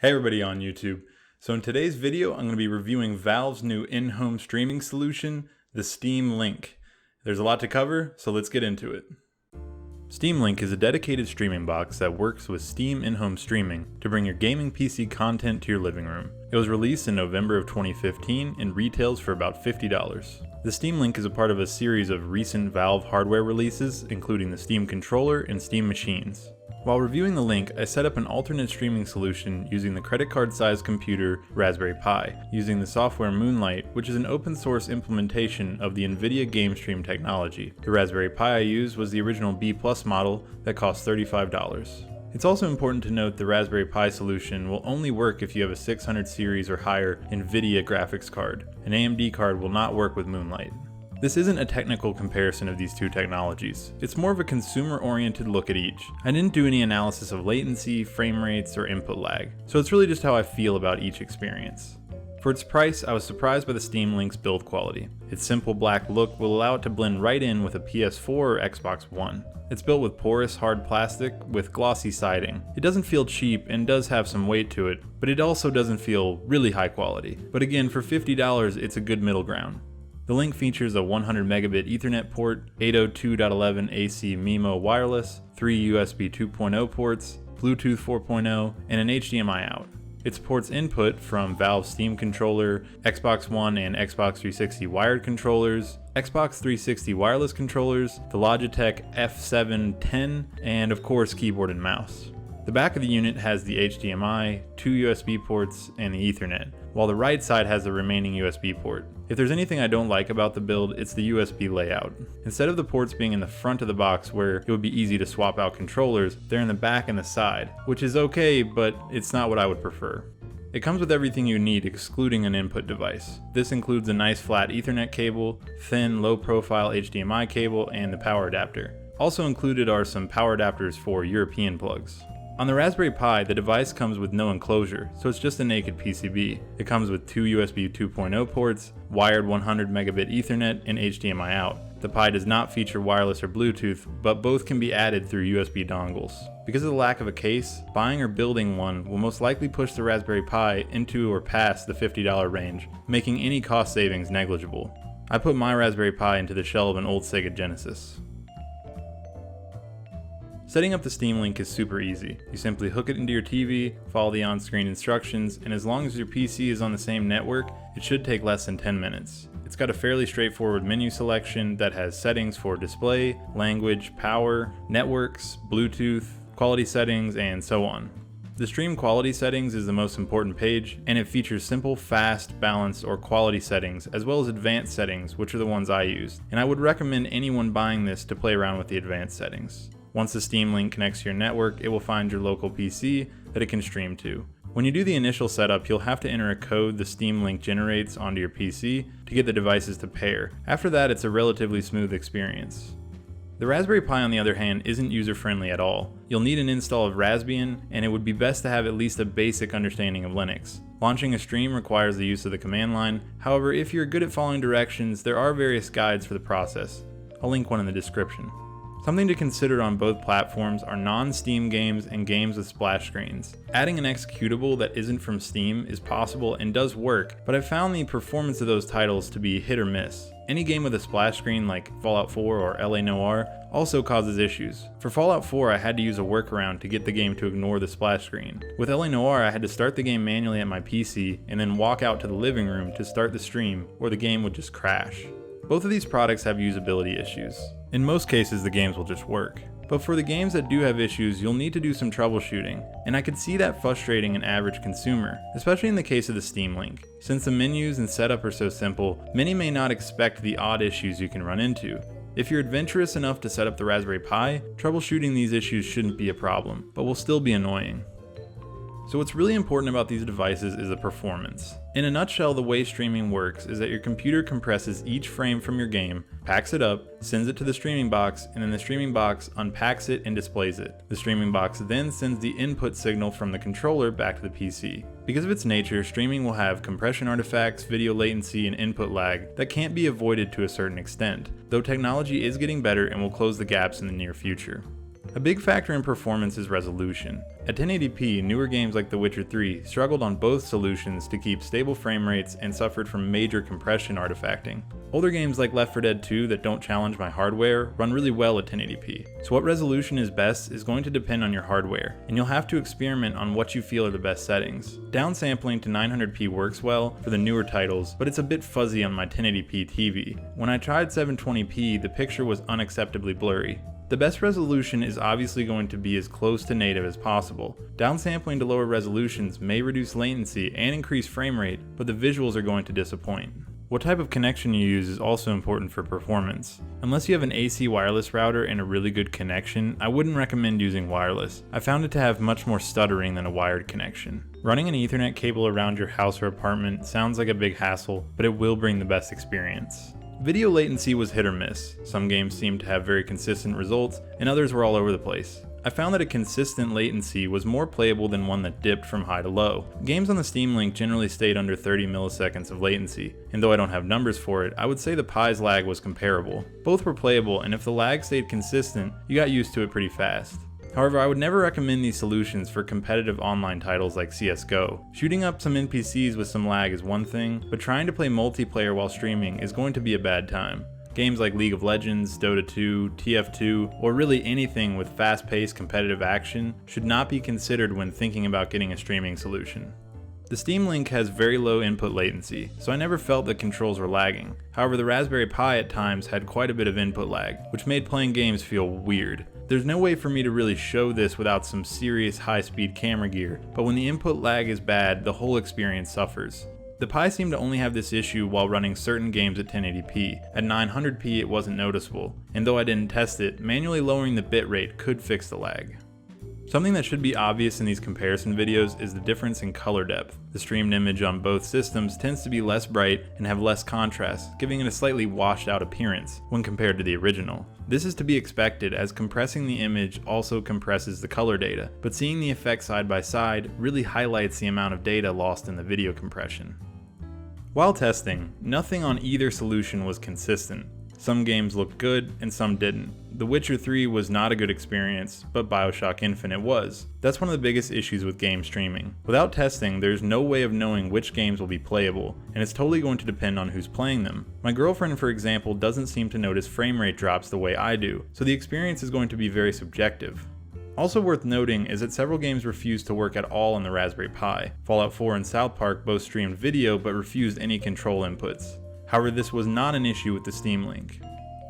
Hey everybody on YouTube. So in today's video, I'm going to be reviewing Valve's new in-home streaming solution, the Steam Link. There's a lot to cover, so let's get into it. Steam Link is a dedicated streaming box that works with Steam in-home streaming to bring your gaming PC content to your living room. It was released in November of 2015 and retails for about $50. The Steam Link is a part of a series of recent Valve hardware releases, including the Steam controller and Steam machines. While reviewing the Link, I set up an alternate streaming solution using the credit card-sized computer Raspberry Pi, using the software Moonlight, which is an open source implementation of the NVIDIA GameStream technology. The Raspberry Pi I used was the original B+ model that cost $35. It's also important to note the Raspberry Pi solution will only work if you have a 600 series or higher NVIDIA graphics card. An AMD card will not work with Moonlight. This isn't a technical comparison of these two technologies, it's more of a consumer-oriented look at each. I didn't do any analysis of latency, frame rates, or input lag, so it's really just how I feel about each experience. For its price, I was surprised by the Steam Link's build quality. Its simple black look will allow it to blend right in with a PS4 or Xbox One. It's built with porous, hard plastic with glossy siding. It doesn't feel cheap and does have some weight to it, but it also doesn't feel really high quality. But again, for $50, it's a good middle ground. The Link features a 100 megabit Ethernet port, 802.11 AC MIMO wireless, 3 USB 2.0 ports, Bluetooth 4.0, and an HDMI out. It supports input from Valve's Steam controller, Xbox One and Xbox 360 wired controllers, Xbox 360 wireless controllers, the Logitech F710, and of course keyboard and mouse. The back of the unit has the HDMI, 2 USB ports, and the Ethernet, while the right side has the remaining USB port. If there's anything I don't like about the build, it's the USB layout. Instead of the ports being in the front of the box where it would be easy to swap out controllers, they're in the back and the side, which is okay, but it's not what I would prefer. It comes with everything you need excluding an input device. This includes a nice flat Ethernet cable, thin low-profile HDMI cable, and the power adapter. Also included are some power adapters for European plugs. On the Raspberry Pi, the device comes with no enclosure, so it's just a naked PCB. It comes with 2 USB 2.0 ports, wired 100 megabit Ethernet, and HDMI out. The Pi does not feature wireless or Bluetooth, but both can be added through USB dongles. Because of the lack of a case, buying or building one will most likely push the Raspberry Pi into or past the $50 range, making any cost savings negligible. I put my Raspberry Pi into the shell of an old Sega Genesis. Setting up the Steam Link is super easy. You simply hook it into your TV, follow the on-screen instructions, and as long as your PC is on the same network, it should take less than 10 minutes. It's got a fairly straightforward menu selection that has settings for display, language, power, networks, Bluetooth, quality settings, and so on. The stream quality settings is the most important page, and it features simple, fast, balanced, or quality settings, as well as advanced settings, which are the ones I use. And I would recommend anyone buying this to play around with the advanced settings. Once the Steam Link connects to your network, it will find your local PC that it can stream to. When you do the initial setup, you'll have to enter a code the Steam Link generates onto your PC to get the devices to pair. After that, it's a relatively smooth experience. The Raspberry Pi, on the other hand, isn't user-friendly at all. You'll need an install of Raspbian, and it would be best to have at least a basic understanding of Linux. Launching a stream requires the use of the command line. However, if you're good at following directions, there are various guides for the process. I'll link one in the description. Something to consider on both platforms are non-Steam games and games with splash screens. Adding an executable that isn't from Steam is possible and does work, but I've found the performance of those titles to be hit or miss. Any game with a splash screen like Fallout 4 or LA Noire also causes issues. For Fallout 4, I had to use a workaround to get the game to ignore the splash screen. With LA Noire, I had to start the game manually at my PC and then walk out to the living room to start the stream, or the game would just crash. Both of these products have usability issues. In most cases, the games will just work. But for the games that do have issues, you'll need to do some troubleshooting, and I could see that frustrating an average consumer, especially in the case of the Steam Link. Since the menus and setup are so simple, many may not expect the odd issues you can run into. If you're adventurous enough to set up the Raspberry Pi, troubleshooting these issues shouldn't be a problem, but will still be annoying. So what's really important about these devices is the performance. In a nutshell, the way streaming works is that your computer compresses each frame from your game, packs it up, sends it to the streaming box, and then the streaming box unpacks it and displays it. The streaming box then sends the input signal from the controller back to the PC. Because of its nature, streaming will have compression artifacts, video latency, and input lag that can't be avoided to a certain extent, though technology is getting better and will close the gaps in the near future. A big factor in performance is resolution. At 1080p, newer games like The Witcher 3 struggled on both solutions to keep stable frame rates and suffered from major compression artifacting. Older games like Left 4 Dead 2 that don't challenge my hardware run really well at 1080p. So what resolution is best is going to depend on your hardware, and you'll have to experiment on what you feel are the best settings. Downsampling to 900p works well for the newer titles, but it's a bit fuzzy on my 1080p TV. When I tried 720p, the picture was unacceptably blurry. The best resolution is obviously going to be as close to native as possible. Downsampling to lower resolutions may reduce latency and increase frame rate, but the visuals are going to disappoint. What type of connection you use is also important for performance. Unless you have an AC wireless router and a really good connection, I wouldn't recommend using wireless. I found it to have much more stuttering than a wired connection. Running an Ethernet cable around your house or apartment sounds like a big hassle, but it will bring the best experience. Video latency was hit or miss. Some games seemed to have very consistent results, and others were all over the place. I found that a consistent latency was more playable than one that dipped from high to low. Games on the Steam Link generally stayed under 30 milliseconds of latency, and though I don't have numbers for it, I would say the Pi's lag was comparable. Both were playable, and if the lag stayed consistent, you got used to it pretty fast. However, I would never recommend these solutions for competitive online titles like CSGO. Shooting up some NPCs with some lag is one thing, but trying to play multiplayer while streaming is going to be a bad time. Games like League of Legends, Dota 2, TF2, or really anything with fast-paced competitive action should not be considered when thinking about getting a streaming solution. The Steam Link has very low input latency, so I never felt that controls were lagging. However, the Raspberry Pi at times had quite a bit of input lag, which made playing games feel weird. There's no way for me to really show this without some serious high-speed camera gear, but when the input lag is bad, the whole experience suffers. The Pi seemed to only have this issue while running certain games at 1080p. At 900p it wasn't noticeable, and though I didn't test it, manually lowering the bitrate could fix the lag. Something that should be obvious in these comparison videos is the difference in color depth. The streamed image on both systems tends to be less bright and have less contrast, giving it a slightly washed out appearance when compared to the original. This is to be expected as compressing the image also compresses the color data, but seeing the effects side by side really highlights the amount of data lost in the video compression. While testing, nothing on either solution was consistent. Some games looked good and some didn't. The Witcher 3 was not a good experience, but BioShock Infinite was. That's one of the biggest issues with game streaming. Without testing, there's no way of knowing which games will be playable, and it's totally going to depend on who's playing them. My girlfriend, for example, doesn't seem to notice frame rate drops the way I do, so the experience is going to be very subjective. Also worth noting is that several games refused to work at all on the Raspberry Pi. Fallout 4 and South Park both streamed video but refused any control inputs. However, this was not an issue with the Steam Link.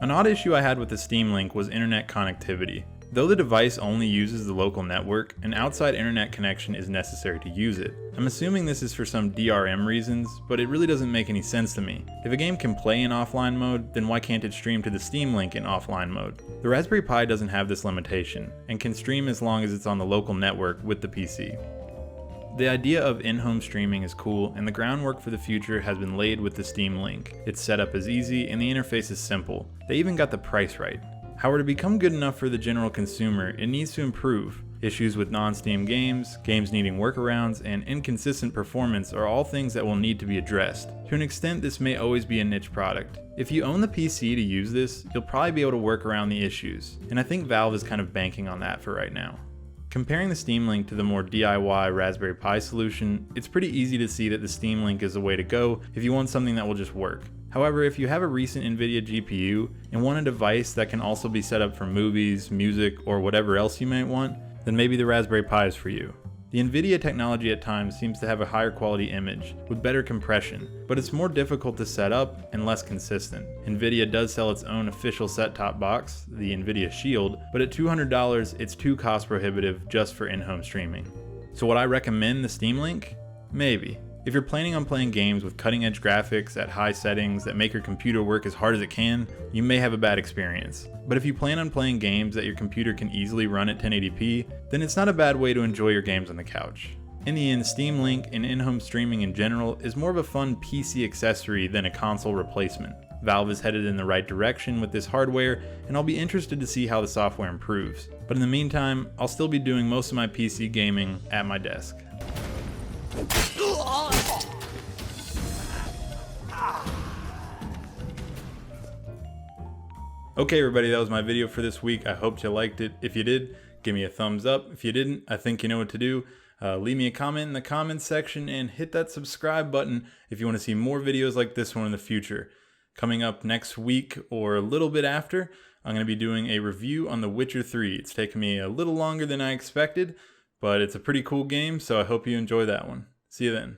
An odd issue I had with the Steam Link was internet connectivity. Though the device only uses the local network, an outside internet connection is necessary to use it. I'm assuming this is for some DRM reasons, but it really doesn't make any sense to me. If a game can play in offline mode, then why can't it stream to the Steam Link in offline mode? The Raspberry Pi doesn't have this limitation, and can stream as long as it's on the local network with the PC. The idea of in-home streaming is cool, and the groundwork for the future has been laid with the Steam Link. Its setup is easy, and the interface is simple. They even got the price right. However, to become good enough for the general consumer, it needs to improve. Issues with non-Steam games, games needing workarounds, and inconsistent performance are all things that will need to be addressed. To an extent, this may always be a niche product. If you own the PC to use this, you'll probably be able to work around the issues, and I think Valve is kind of banking on that for right now. Comparing the Steam Link to the more DIY Raspberry Pi solution, it's pretty easy to see that the Steam Link is the way to go if you want something that will just work. However, if you have a recent NVIDIA GPU and want a device that can also be set up for movies, music, or whatever else you might want, then maybe the Raspberry Pi is for you. The NVIDIA technology at times seems to have a higher quality image, with better compression, but it's more difficult to set up and less consistent. NVIDIA does sell its own official set-top box, the NVIDIA Shield, but at $200 it's too cost prohibitive just for in-home streaming. So would I recommend the Steam Link? Maybe. If you're planning on playing games with cutting-edge graphics at high settings that make your computer work as hard as it can, you may have a bad experience. But if you plan on playing games that your computer can easily run at 1080p, then it's not a bad way to enjoy your games on the couch. In the end, Steam Link and in-home streaming in general is more of a fun PC accessory than a console replacement. Valve is headed in the right direction with this hardware, and I'll be interested to see how the software improves. But in the meantime, I'll still be doing most of my PC gaming at my desk. Okay everybody, that was my video for this week. I hope you liked it. If you did, give me a thumbs up. If you didn't, I think you know what to do. Leave me a comment in the comments section and hit that subscribe button if you want to see more videos like this one in the future. Coming up next week or a little bit after, I'm going to be doing a review on The Witcher 3. It's taken me a little longer than I expected, but it's a pretty cool game, so I hope you enjoy that one. See you then.